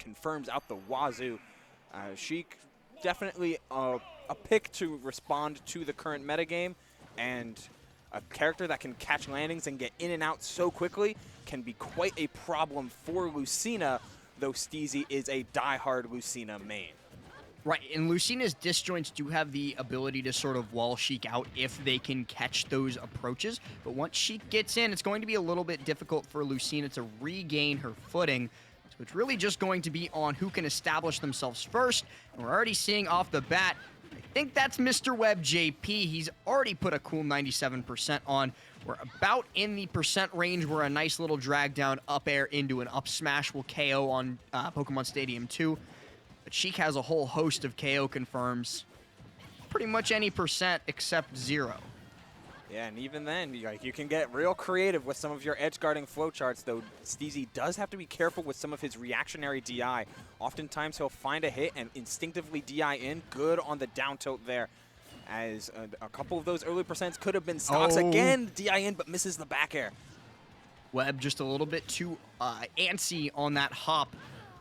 confirms out the wazoo. Sheik, definitely a pick to respond to the current metagame, and a character that can catch landings and get in and out so quickly can be quite a problem for Lucina, though Steezy is a diehard Lucina main. Right, and Lucina's disjoints do have the ability to sort of wall Sheik out if they can catch those approaches, but once Sheik gets in, it's going to be a little bit difficult for Lucina to regain her footing. So it's really just going to be on who can establish themselves first, and we're already seeing off the bat, I think that's Mr. WebbJP. He's already put a cool 97% on. We're about in the percent range where a nice little drag down up air into an up smash will KO on Pokemon Stadium 2. But Sheik has a whole host of KO confirms. Pretty much any percent except 0. Yeah, and even then, you can get real creative with some of your edge guarding flowcharts, though Steezy does have to be careful with some of his reactionary DI. Oftentimes he'll find a hit and instinctively DI in. Good on the down tilt there, as a couple of those early percents could have been stocks. Again, DI in, but misses the back air. Webb just a little bit too antsy on that hop.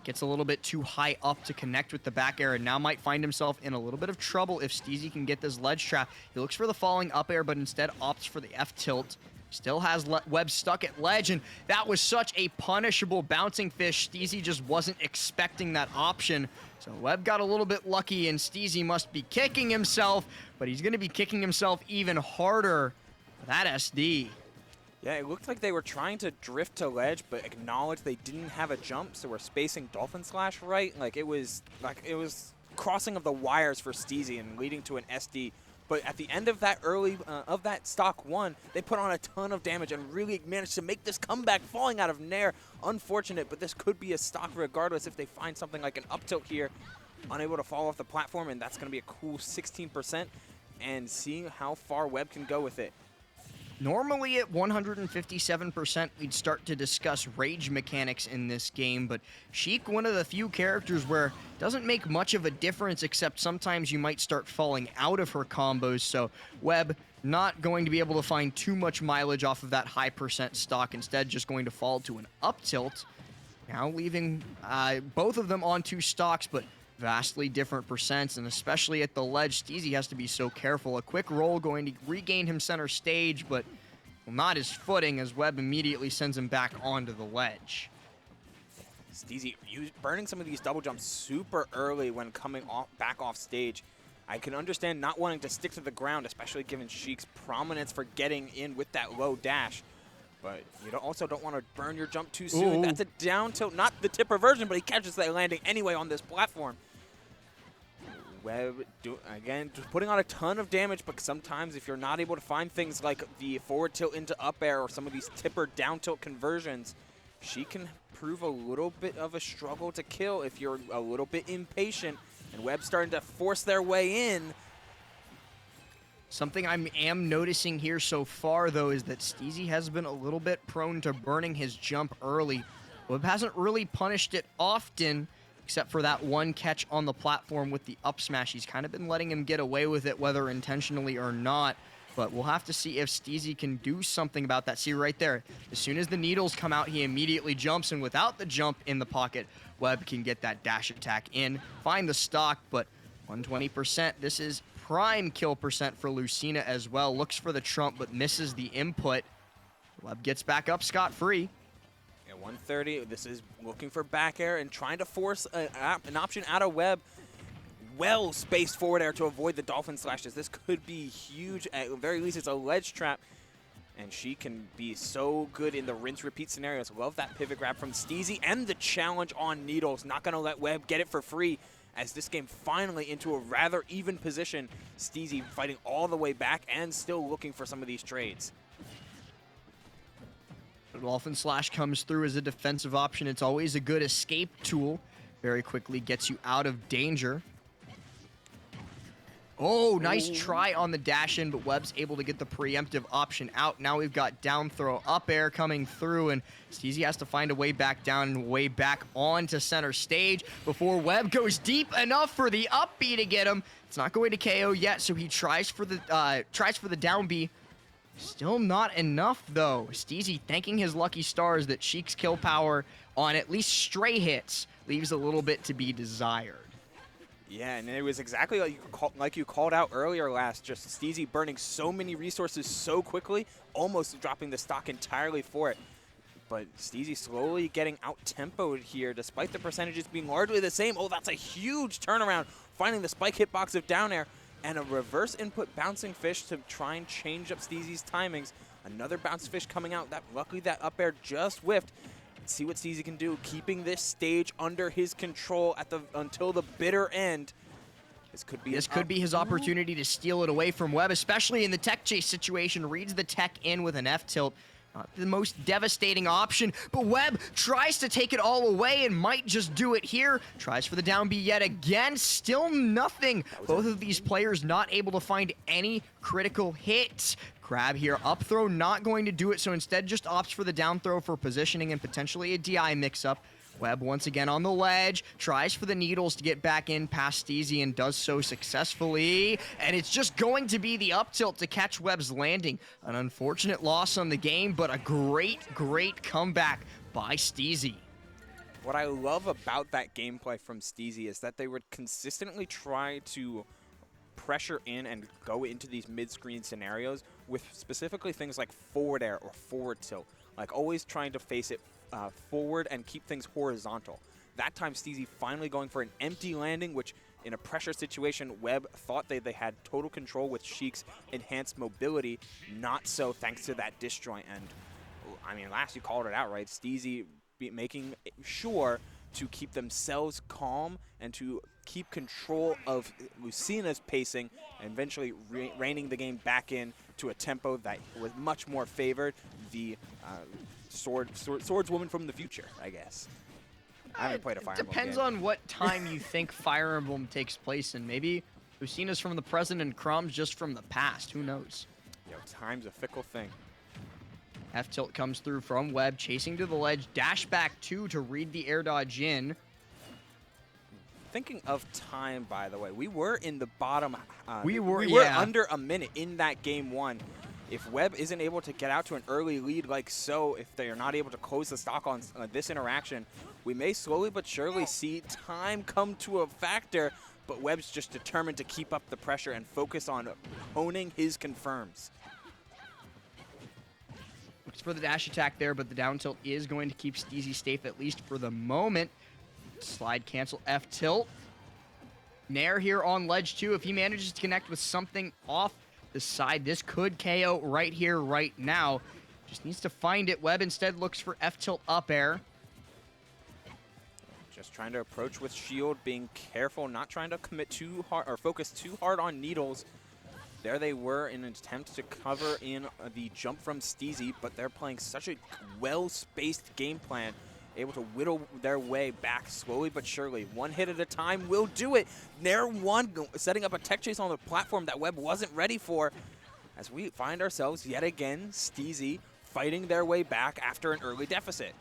Gets a little bit too high up to connect with the back air, and now might find himself in a little bit of trouble if Steezy can get this ledge trap. He looks for the falling up air, but instead opts for the F tilt. Still has Webb stuck at ledge, and that was such a punishable bouncing fish. Steezy just wasn't expecting that option. So Webb got a little bit lucky, and Steezy must be kicking himself, but he's going to be kicking himself even harder for that SD. Yeah, it looked like they were trying to drift to ledge, but acknowledged they didn't have a jump, so we're spacing Dolphin Slash right. It was crossing of the wires for Steezy and leading to an SD. But at the end of that of that stock 1, they put on a ton of damage and really managed to make this comeback, falling out of Nair. Unfortunate, but this could be a stock regardless if they find something like an up tilt here, unable to fall off the platform, and that's going to be a cool 16%. And seeing how far Webb can go with it. Normally at 157%, we'd start to discuss rage mechanics in this game, but Sheik, one of the few characters where it doesn't make much of a difference, except sometimes you might start falling out of her combos, so Webb not going to be able to find too much mileage off of that high percent stock, instead just going to fall to an up tilt. Now leaving both of them on 2 stocks, but vastly different percents, and especially at the ledge, Steezy has to be so careful. A quick roll going to regain him center stage, but not his footing, as Webb immediately sends him back onto the ledge. Steezy burning some of these double jumps super early when coming back off stage. I can understand not wanting to stick to the ground, especially given Sheik's prominence for getting in with that low dash. But you also don't want to burn your jump too soon. Ooh. That's a down tilt, not the tipper version, but he catches that landing anyway on this platform. Webb, again, just putting on a ton of damage, but sometimes if you're not able to find things like the forward tilt into up air or some of these tipper down tilt conversions, she can prove a little bit of a struggle to kill if you're a little bit impatient. And Webb's starting to force their way in. Something I am noticing here so far, though, is that Steezy has been a little bit prone to burning his jump early. Webb hasn't really punished it often, except for that one catch on the platform with the up smash. He's kind of been letting him get away with it, whether intentionally or not. But we'll have to see if Steezy can do something about that. See right there, as soon as the needles come out, he immediately jumps, and without the jump in the pocket, Webb can get that dash attack in, find the stock, but 120%. This is prime kill percent for Lucina as well. Looks for the trump, but misses the input. Webb gets back up scot-free. At 130, this is looking for back air and trying to force an option out of Webb. Well-spaced forward air to avoid the Dolphin Slashes. This could be huge. At the very least, it's a ledge trap. And she can be so good in the rinse-repeat scenarios. Love that pivot grab from Steezy and the challenge on Needles. Not going to let Webb get it for free, as this game finally into a rather even position. Steezy fighting all the way back and still looking for some of these trades. The Dolphin Slash comes through as a defensive option. It's always a good escape tool. Very quickly gets you out of danger. Oh, nice try on the dash in, but Webb's able to get the preemptive option out. Now we've got down throw up air coming through, and Steezy has to find a way back down and way back onto center stage before Webb goes deep enough for the up B to get him. It's not going to KO yet, so he tries for the down B. Still not enough, though. Steezy thanking his lucky stars that Sheik's kill power on at least stray hits leaves a little bit to be desired. Yeah, and it was exactly like you called out earlier last, just Steezy burning so many resources so quickly, almost dropping the stock entirely for it. But Steezy slowly getting out-tempoed here, despite the percentages being largely the same. Oh, that's a huge turnaround, finding the spike hitbox of down air, and a reverse input bouncing fish to try and change up Steezy's timings. Another bounce fish coming out. Luckily, that up air just whiffed. Let's see what Steezy can do, keeping this stage under his control until the bitter end. This could be his opportunity to steal it away from Webb, especially in the tech chase situation. Reads the tech in with an F tilt. Not the most devastating option, but Webb tries to take it all away and might just do it here. Tries for the down B yet again, still nothing. Both of these players not able to find any critical hits. Grab here, up throw not going to do it, so instead just opts for the down throw for positioning and potentially a DI mix-up. Webb once again on the ledge, tries for the needles to get back in past Steezy and does so successfully. And it's just going to be the up tilt to catch Webb's landing. An unfortunate loss on the game, but a great comeback by Steezy. What I love about that gameplay from Steezy is that they would consistently try to pressure in and go into these mid-screen scenarios with specifically things like forward air or forward tilt. Like always trying to face it forward and keep things horizontal. That time Steezy finally going for an empty landing, which in a pressure situation, Webb thought they had total control with Sheik's enhanced mobility. Not so thanks to that disjoint. And I mean, last you called it out, right? Steezy making sure to keep themselves calm and to keep control of Lucina's pacing and eventually reining the game back in to a tempo that was much more favored the swordswoman from the future, I guess. I haven't played a Fire Emblem game. Depends on what time you think Fire Emblem takes place in. Maybe Lucina's from the present and Crom's just from the past. Who knows? Yo, time's a fickle thing. F tilt comes through from Webb, chasing to the ledge. Dash back 2 to read the air dodge in. Thinking of time, by the way, we were in the bottom. We were under a minute in that game 1. If Webb isn't able to get out to an early lead like so, if they are not able to close the stock on this interaction, we may slowly but surely see time come to a factor, but Webb's just determined to keep up the pressure and focus on honing his confirms. Looks for the dash attack there, but the down tilt is going to keep Steezy safe, at least for the moment. Slide cancel F tilt. Nair here on ledge 2. If he manages to connect with something off the side, this could KO right here, right now. Just needs to find it. Webb instead looks for F tilt up air. Just trying to approach with shield, being careful, not trying to commit too hard or focus too hard on needles. There they were in an attempt to cover in the jump from Steezy, but they're playing such a well-spaced game plan, able to whittle their way back slowly but surely. One hit at a time will do it. Nair 1 setting up a tech chase on the platform that Webb wasn't ready for, as we find ourselves yet again, Steezy fighting their way back after an early deficit.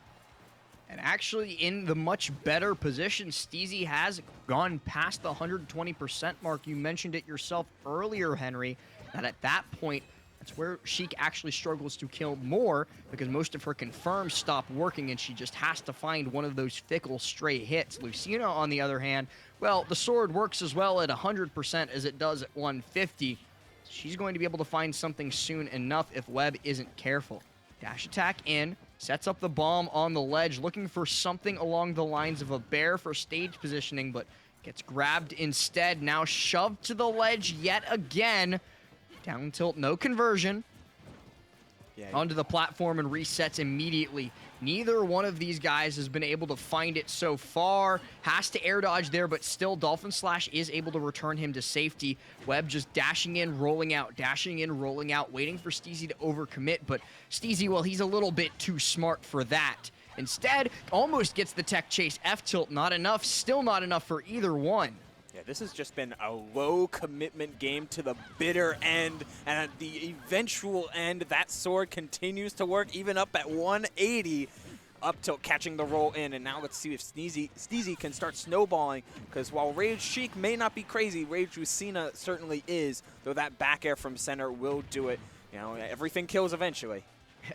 And actually in the much better position, Steezy has gone past the 120% mark. You mentioned it yourself earlier, Henry, that at that point, that's where Sheik actually struggles to kill more because most of her confirms stop working and she just has to find one of those fickle stray hits. Lucina, on the other hand, well, the sword works as well at 100% as it does at 150. She's going to be able to find something soon enough if Webb isn't careful. Dash attack in, sets up the bomb on the ledge, looking for something along the lines of a bear for stage positioning, but gets grabbed instead. Now shoved to the ledge yet again. Down tilt, no conversion. Yeah, onto the platform and resets immediately. Neither one of these guys has been able to find it so far. Has to air dodge there, but still Dolphin Slash is able to return him to safety. Webb just dashing in, rolling out, dashing in, rolling out, waiting for Steezy to overcommit, but Steezy, well, he's a little bit too smart for that. Instead, almost gets the tech chase F tilt, not enough, still not enough for either one. Yeah, this has just been a low commitment game to the bitter end, and at the eventual end, that sword continues to work even up at 180. Up tilt catching the roll in, and now let's see if Steezy can start snowballing, because while Rage Sheik may not be crazy, Rage Lucina certainly is, though that back air from center will do it. You know, everything kills eventually.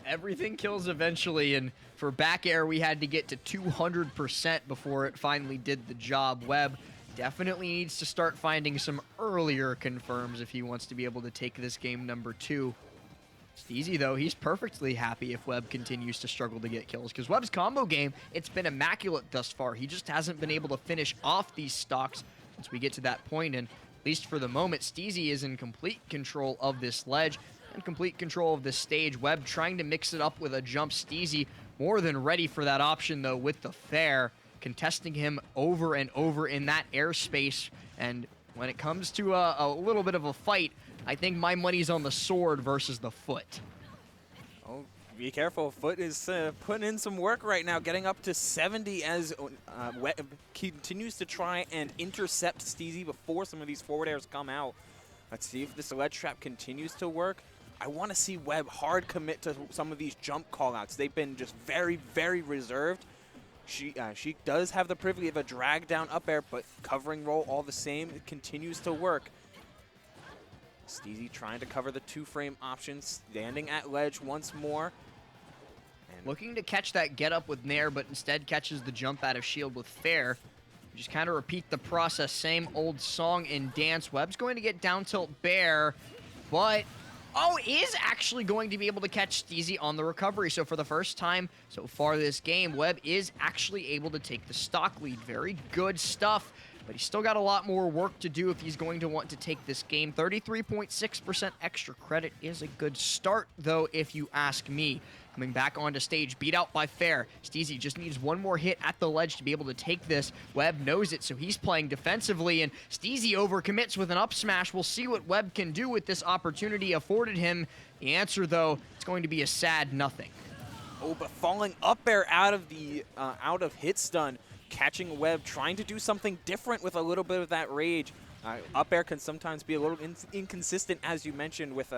Everything kills eventually, and for back air, we had to get to 200% before it finally did the job. Webb definitely needs to start finding some earlier confirms if he wants to be able to take this game number 2. Steezy, though, he's perfectly happy if Webb continues to struggle to get kills, because Webb's combo game, it's been immaculate thus far. He just hasn't been able to finish off these stocks once we get to that point, and at least for the moment, Steezy is in complete control of this ledge and complete control of this stage. Webb trying to mix it up with a jump. Steezy more than ready for that option, though, with the fair, contesting him over and over in that airspace, and when it comes to a little bit of a fight, I think my money's on the sword versus the foot. Oh, be careful. Foot is putting in some work right now, getting up to 70 as Webb continues to try and intercept Steezy before some of these forward airs come out. Let's see if this ledge trap continues to work. I want to see Webb hard commit to some of these jump callouts. They've been just very, very reserved. Sheik does have the privilege of a drag down up air, but covering roll all the same, it continues to work. Steezy trying to cover the 2-frame option, standing at ledge once more. And looking to catch that get up with Nair, but instead catches the jump out of shield with fair. Just kind of repeat the process, same old song and dance. Webb's going to get down tilt bear, but is actually going to be able to catch Steezy on the recovery. So for the first time so far this game, Webb is actually able to take the stock lead. Very good stuff, but he's still got a lot more work to do if he's going to want to take this game. 33.6% extra credit is a good start, though, if you ask me. Coming back onto stage, beat out by fair. Steezy just needs one more hit at the ledge to be able to take this. Webb knows it, so he's playing defensively, and Steezy overcommits with an up smash. We'll see what Webb can do with this opportunity afforded him. The answer, though, it's going to be a sad nothing. Oh, but falling up air out of the hit stun, catching Webb, trying to do something different with a little bit of that rage. Up air can sometimes be a little inconsistent, as you mentioned, with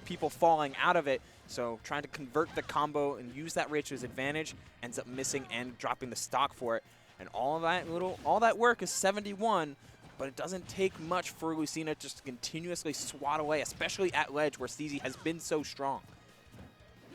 people falling out of it. So trying to convert the combo and use that rage to his advantage, ends up missing and dropping the stock for it. And all that work is 71, but it doesn't take much for Lucina just to continuously swat away, especially at ledge where Steezy has been so strong.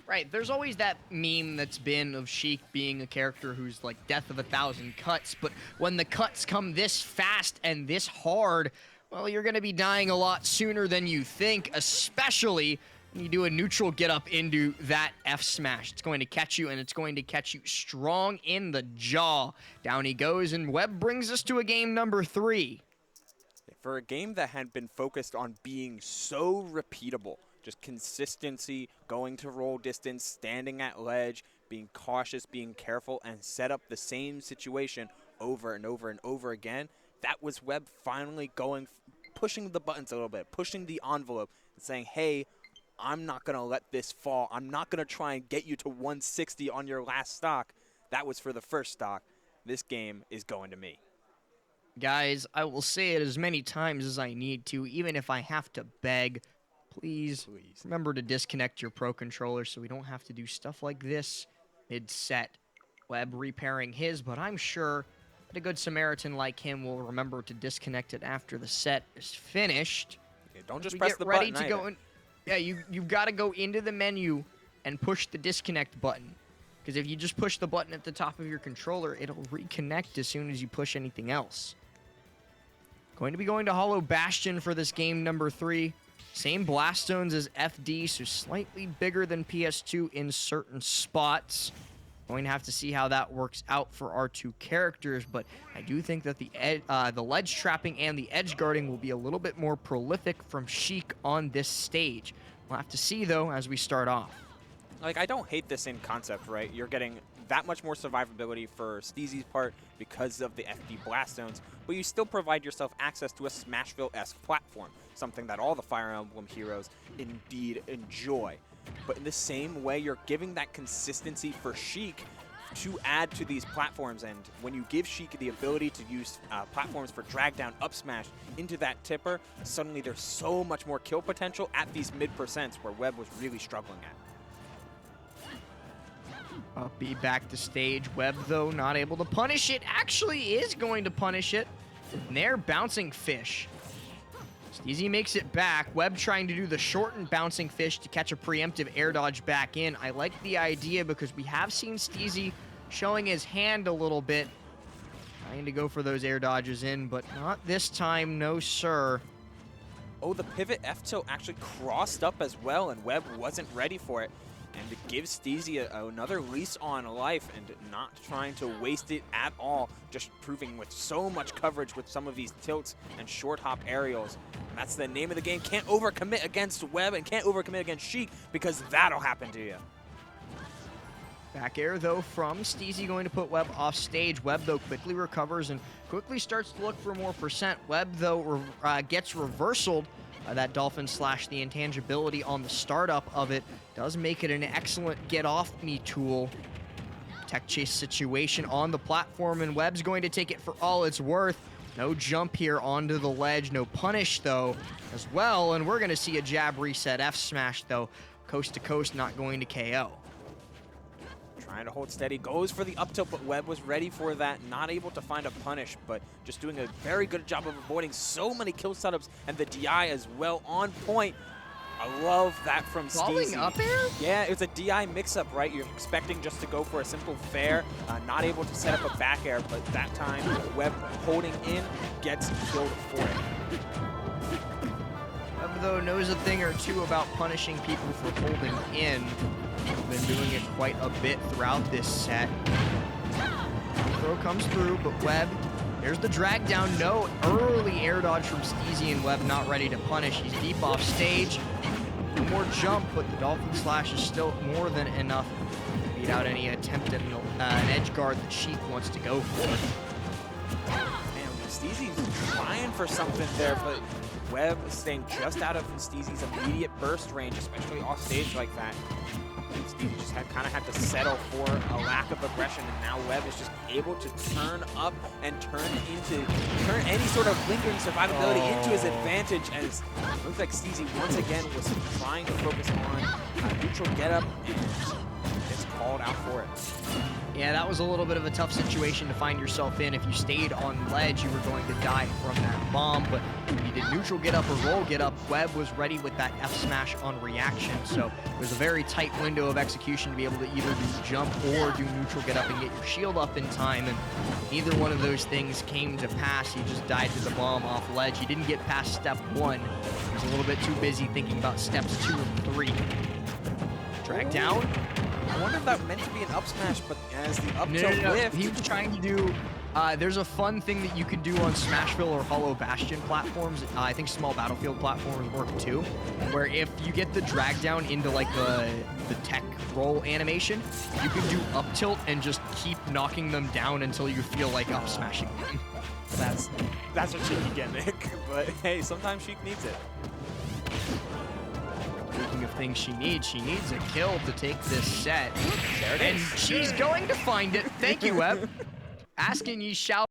Right, there's always that meme that's been of Sheik being a character who's like death of 1,000 cuts, but when the cuts come this fast and this hard, well, you're going to be dying a lot sooner than you think, especially when you do a neutral get up into that F smash. It's going to catch you, and it's going to catch you strong in the jaw. Down he goes, and Webb brings us to a game number 3. For a game that had been focused on being so repeatable, just consistency, going to roll distance, standing at ledge, being cautious, being careful, and set up the same situation over and over and over again, that was Webb finally pushing the buttons a little bit, pushing the envelope, and saying, hey, I'm not going to let this fall. I'm not going to try and get you to 160 on your last stock. That was for the first stock. This game is going to me. Guys, I will say it as many times as I need to, even if I have to beg. Please remember to disconnect your Pro Controller so we don't have to do stuff like this mid-set. Webb repairing his, but I'm sure that a good Samaritan like him will remember to disconnect it after the set is finished. Yeah, don't just press the button to go in. Yeah, you've got to go into the menu and push the disconnect button. Because if you just push the button at the top of your controller, it'll reconnect as soon as you push anything else. Going to be going to Hollow Bastion for this game number 3. Same blast zones as FD, so slightly bigger than PS2 in certain spots. Going to have to see how that works out for our 2 characters, but I do think that the ledge trapping and the edge guarding will be a little bit more prolific from Sheik on this stage. We'll have to see, though, as we start off. Like, I don't hate this in concept, right? You're getting that much more survivability for Steezy's part because of the FD blast zones, but you still provide yourself access to a Smashville-esque platform, something that all the Fire Emblem heroes indeed enjoy. But in the same way, you're giving that consistency for Sheik to add to these platforms, and when you give Sheik the ability to use platforms for drag down, up smash into that tipper, suddenly there's so much more kill potential at these mid-percents where Webb was really struggling at. Be back to stage. Webb, though, not able to punish it. Actually is going to punish it. Nair bouncing fish. Steezy makes it back. Webb trying to do the short and bouncing fish to catch a preemptive air dodge back in. I like the idea because we have seen Steezy showing his hand a little bit. Trying to go for those air dodges in, but not this time, no sir. Oh, the pivot F-tilt actually crossed up as well, and Webb wasn't ready for it. And it gives Steezy another lease on life and not trying to waste it at all, just proving with so much coverage with some of these tilts and short hop aerials. And that's the name of the game. Can't overcommit against Webb and can't overcommit against Sheik because that'll happen to you. Back air, though, from Steezy going to put Webb off stage. Webb, though, quickly recovers and quickly starts to look for more percent. Webb, though, gets reversaled. That Dolphin slash the intangibility on the startup of it does make it an excellent get-off-me tool. Tech chase situation on the platform, and Webb's going to take it for all it's worth. No jump here onto the ledge. No punish, though, as well. And we're going to see a jab reset F smash, though. Coast to coast, not going to KO. Trying to hold steady, goes for the up tilt, but Webb was ready for that, not able to find a punish, but just doing a very good job of avoiding so many kill setups, and the DI as well on point. I love that from Steezy. Falling up air? Yeah, it was a DI mix-up, right? You're expecting just to go for a simple fair, not able to set up a back air, but that time, Webb holding in, gets killed for it. Webb, though, knows a thing or two about punishing people for holding in. Been doing it quite a bit throughout this set. Throw comes through, but Webb, there's the drag down. No early air dodge from Steezy, and Webb not ready to punish. He's deep off stage. One more jump, but the Dolphin slash is still more than enough to beat out any attempt at an edge guard that Sheik wants to go for. Man, Steezy's trying for something there, but Webb staying just out of Steezy's immediate burst range, especially off stage like that. Steezy just kind of had to settle for a lack of aggression, and now Webb is just able to turn up and turn any sort of lingering survivability into his advantage. As it looks like Steezy once again was trying to focus on neutral getup, and it's called out for it. Yeah, that was a little bit of a tough situation to find yourself in. If you stayed on ledge, you were going to die from that bomb, but if you did neutral get up or roll get up, Webb was ready with that F smash on reaction, so it was a very tight window of execution to be able to either do jump or do neutral get up and get your shield up in time, and neither one of those things came to pass. He just died to the bomb off ledge. He didn't get past step 1. He was a little bit too busy thinking about steps 2 and 3. Drag down. I wonder if that meant to be an up smash, but as the up tilt lift. He was trying to do, there's a fun thing that you can do on Smashville or Hollow Bastion platforms. I think small battlefield platforms work too, where if you get the drag down into like the tech roll animation, you can do up tilt and just keep knocking them down until you feel like up smashing them. That's a cheeky gimmick, but hey, sometimes Sheik needs it. Speaking of things she needs a kill to take this set. There it and is. She's going to find it. Thank you, Webb. Asking ye shall